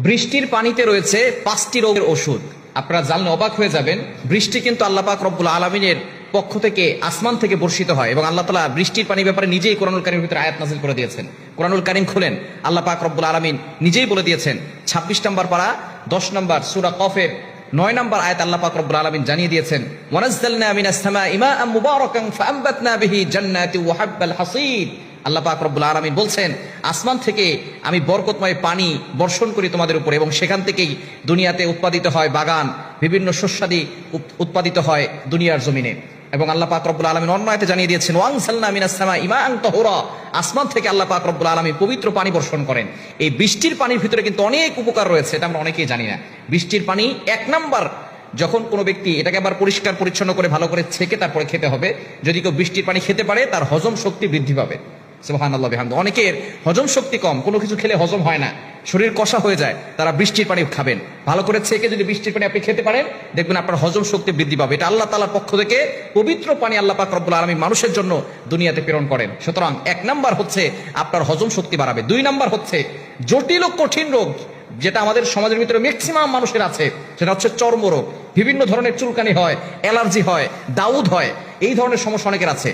বৃষ্টির পানিতে রয়েছে 5টি রোগের ওষুধ। আপনারা জানলে অবাক হয়ে যাবেন, বৃষ্টি কিন্তু আল্লাহ পাক রব্বুল আলামিনের পক্ষ থেকে আসমান থেকে বর্ষিত হয় এবং আল্লাহ তাআলা বৃষ্টির পানি ব্যাপারে নিজেই কোরআনুল কারীমের ভিতরে আয়াত নাযিল করে দিয়েছেন। কোরআনুল কারীম খুলেন, আল্লাহ পাক রব্বুল আলামিন নিজেই বলে দিয়েছেন। 26 নম্বর পারা 10 নম্বর সূরা কফের 9 নম্বর আয়াত আল্লাহ পাক রব্বুল আলামিন জানিয়ে দিয়েছেন, ওয়ানাজ্জালনা মিনাস সামাই মাআন মুবারাকান ফাআমবাতনা বিহি জান্নাতি ওয়া হাব্বাল হাসীদ। আল্লাহ পাক রব্বুল আলামিন বলছেন, আসমান থেকে আমি বরকতময় পানি বর্ষণ করি তোমাদের উপর এবং সেখান থেকেই দুনিয়াতে উৎপাদিত হয় বাগান, বিভিন্ন শস্যাদি উৎপাদিত হয় দুনিয়ার জমিনে। এবং আল্লাহ পাক রব্বুল আলামিন অন্য আয়াতে জানিয়ে দিয়েছেন, ওয়ানসালনা মিনাস সামাই মাআন তাহুরা। আসমান থেকে আল্লাহ পাক রব্বুল আলামিন পবিত্র পানি বর্ষণ করেন। এই বৃষ্টির পানির ভিতরে কিন্তু অনেক উপকার রয়েছে, এটা আমরা অনেকেই জানি না। বৃষ্টির পানি 1 নাম্বার, যখন কোনো ব্যক্তি এটাকে আবার পরিষ্কার পরিচ্ছন্ন করে ভালো করে ছেঁকে তারপরে খেতে হবে। যদি কেউ বৃষ্টির পানি খেতে পারে তার হজম শক্তি বৃদ্ধি পাবে। সুবহানাল্লাহ বিহামদিহি। অনেকের হজম শক্তি কম, কোনো কিছু খেলে হজম হয় না, শরীর কষা হয়ে যায়, তারা বৃষ্টির পানি খাবেন। ভালো করে ছেঁকে যদি বৃষ্টির পানি আপনি খেতে পারেন, দেখবেন আপনার হজম শক্তি বৃদ্ধি পাবে। এটা আল্লাহ তাআলার পক্ষ থেকে পবিত্র পানি আল্লাহ পাক রব্বুল আলামিন মানুষের জন্য দুনিয়াতে প্রেরণ করেন। সুতরাং 1 নাম্বার হচ্ছে আপনার হজম শক্তি বাড়াবে। 2 নাম্বার হচ্ছে জটিল ও কঠিন রোগ যেটা আমাদের সমাজের ভিতরে ম্যাক্সিমাম মানুষের আছে, সেটা হচ্ছে চর্মরোগ। বিভিন্ন ধরনের চুলকানি হয়, অ্যালার্জি হয়, দাউদ হয়, এই ধরনের সমস্যা অনেকের আছে।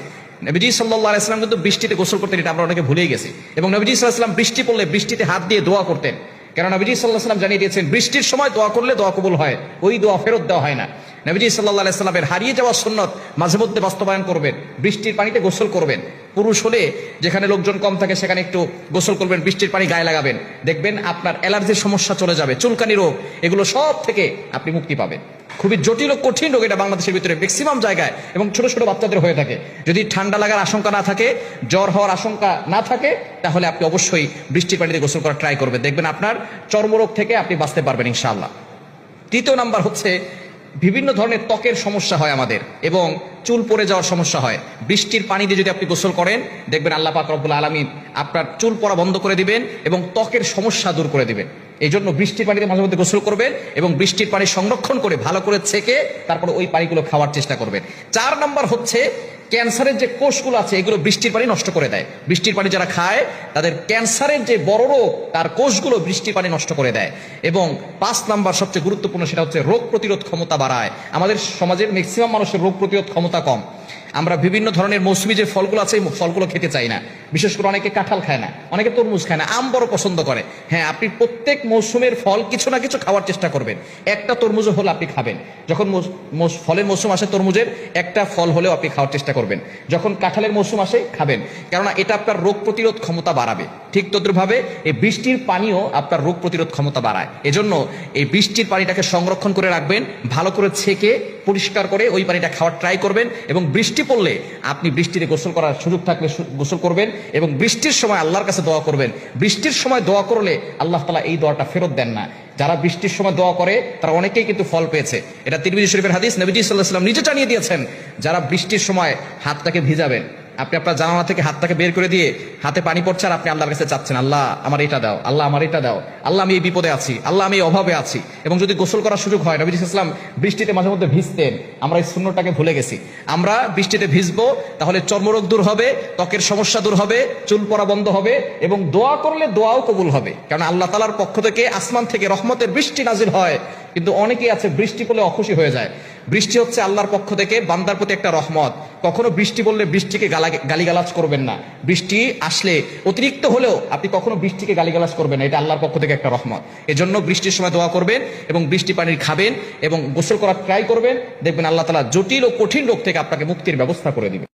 নবীজি সাল্লাল্লাহু আলাইহি ওয়াসাল্লাম কিন্তু বৃষ্টিতে গোসল করতেন, এটা আমরা অনেকে ভুলেই গেছি। এবং নবীজি সাল্লাল্লাহু আলাইহি ওয়াসাল্লাম বৃষ্টি পড়লে বৃষ্টিতে হাত দিয়ে দোয়া করতেন, কারণ নবীজি সাল্লাল্লাহু আলাইহি ওয়াসাল্লাম জানিয়ে দিয়েছেন বৃষ্টির সময় দোয়া করলে দোয়া কবুল হয়, ওই দোয়া ফেরত দেওয়া হয় না। নবীজি সাল্লাল্লাহু আলাইহি ওয়াসাল্লামের হারিয়ে যাওয়া সুন্নত মাঝে মধ্যে বাস্তবায়ন করবেন, বৃষ্টির পানিতে গোসল করবেন। পুরুষ হলে যেখানে লোকজন কম থাকে সেখানে একটু গোসল করবেন, বৃষ্টির পানি গায়ে লাগাবেন, দেখবেন আপনার অ্যালার্জির সমস্যা চলে যাবে, চুলকানি রোগ, এগুলো সব থেকে আপনি মুক্তি পাবেন। খুবই জটিল ও কঠিন রোগ এটা বাংলাদেশের ভিতরে ম্যাক্সিমাম জায়গায় এবং ছোট ছোট বাচ্চাদের হয়ে থাকে। যদি ঠান্ডা লাগার আশঙ্কা না থাকে, জ্বর হওয়ার আশঙ্কা না থাকে, তাহলে আপনি অবশ্যই বৃষ্টির পানিতে গোসল করার ট্রাই করবেন, দেখবেন আপনার চর্মরোগ থেকে আপনি বাঁচতে পারবেন ইনশাআল্লাহ। 3 নাম্বার হচ্ছে বিভিন্ন ধরনের ত্বকের সমস্যা হয় আমাদের এবং চুল পড়ে যাওয়ার সমস্যা হয়। বৃষ্টির পানি দিয়ে যদি আপনি গোসল করেন, দেখবেন আল্লাহ পাক রব্বুল আলামিন আপনার চুল পড়া বন্ধ করে দিবেন এবং ত্বকের সমস্যা দূর করে দিবেন। এই জন্য বৃষ্টির পানিতে মাঝে মধ্যে গোসল করবেন এবং বৃষ্টির পানি সংরক্ষণ করে ভালো করে ছেঁকে তারপরে ওই পানিগুলো খাওয়ার চেষ্টা করবেন। 4 নাম্বার হচ্ছে ক্যান্সারের যে কোষগুলো আছে এগুলো বৃষ্টির পানি নষ্ট করে দেয়। বৃষ্টির পানি যারা খায় তাদের ক্যান্সারের যে বড় রোগ তার কোষগুলো বৃষ্টির পানি নষ্ট করে দেয়। এবং 5 নাম্বার সবচেয়ে গুরুত্বপূর্ণ, সেটা হচ্ছে রোগ প্রতিরোধ ক্ষমতা বাড়ায়। আমাদের সমাজের ম্যাক্সিমাম মানুষের রোগ প্রতিরোধ ক্ষমতা কম। আমরা বিভিন্ন ধরনের মৌসুমী যে ফলগুলো আছে এই ফলগুলো খেতে চাই না। বিশেষ করে অনেকে কাঁঠাল খায় না, অনেকে তরমুজ খায় না, আম বড় পছন্দ করে। হ্যাঁ, আপনি প্রত্যেক মৌসুমের ফল কিছু না কিছু খাওয়ার চেষ্টা করবেন। একটা তরমুজও হলে আপনি খাবেন। যখন ফলের মৌসুম আসে তরমুজের একটা ফল হলেও আপনি খাওয়ার চেষ্টা করবেন। যখন কাঁঠালের মৌসুম আসে খাবেন, কেননা এটা আপনার রোগ প্রতিরোধ ক্ষমতা বাড়াবে। ঠিক তদ্রুপভাবে এই বৃষ্টির পানিও আপনার রোগ প্রতিরোধ ক্ষমতা বাড়ায়। এজন্য এই বৃষ্টির পানিটাকে সংরক্ষণ করে রাখবেন, ভালো করে ছেঁকে পরিষ্কার করে ওই পানিটা খাওয়ার ট্রাই করবেন। এবং বৃষ্টি পড়লে আপনি বৃষ্টিতে গোসল করার সুযোগ থাকলে গোসল করবেন এবং বৃষ্টির সময় আল্লাহর কাছে দোয়া করবেন। বৃষ্টির সময় দোয়া করলে আল্লাহ তাআলা এই দোয়াটা ফেরত দেন না। যারা বৃষ্টির সময় দোয়া করে তারা অনেকেই কিন্তু ফল পেয়েছে। এটা তিরমিজি শরীফের হাদিস, নবীজি সাল্লাল্লাহু আলাইহি ওয়াসাল্লাম নিজে জানিয়ে দিয়েছেন, যারা বৃষ্টির সময় হাতটাকে ভিজাবেন, আপনি আপনার জানালা থেকে হাতটাকে বের করে দিয়ে হাতে পানি পড়ছে আর আপনি আল্লাহর কাছে চাচ্ছেন, আল্লাহ আমার এটা দাও, আল্লাহ আমার এটা দাও, আল্লাহ আমি এই বিপদে আছি, আল্লাহ আমি এই অভাবে আছি। এবং যদি গোসল করার সুযোগ হয়, নবী সাল্লাল্লাহু আলাইহি ওয়াসাল্লাম বৃষ্টিতে মাঝে মধ্যে ভিজতেন, আমরা এই সুন্নতটাকে ভুলে গেছি। আমরা বৃষ্টিতে ভিজবো, তাহলে চর্মরোগ দূর হবে, ত্বকের সমস্যা দূর হবে, চুল পড়া বন্ধ হবে এবং দোয়া করলে দোয়াও কবুল হবে। কারণ আল্লাহ তাআলার পক্ষ থেকে আসমান থেকে রহমতের বৃষ্টি নাজিল হয়। কিন্তু অনেকেই আছে বৃষ্টি পড়লে অখুশি হয়ে যায়। বৃষ্টি হচ্ছে আল্লাহর পক্ষ থেকে বান্দার প্রতি একটা রহমত। কখনো বৃষ্টি বললে বৃষ্টিকে গালিগালাজ করবেন না। বৃষ্টি আসলে অতিরিক্ত হলেও আপনি কখনো বৃষ্টিকে গালিগালাজ করবেন না, এটা আল্লাহর পক্ষ থেকে একটা রহমত। এজন্য বৃষ্টির সময় দোয়া করবেন এবং বৃষ্টি পানির খাবেন এবং গোসল করার ট্রাই করবেন, দেখবেন আল্লাহ তাআলা জটিল ও কঠিন রোগ থেকে আপনাকে মুক্তির ব্যবস্থা করে দিবেন।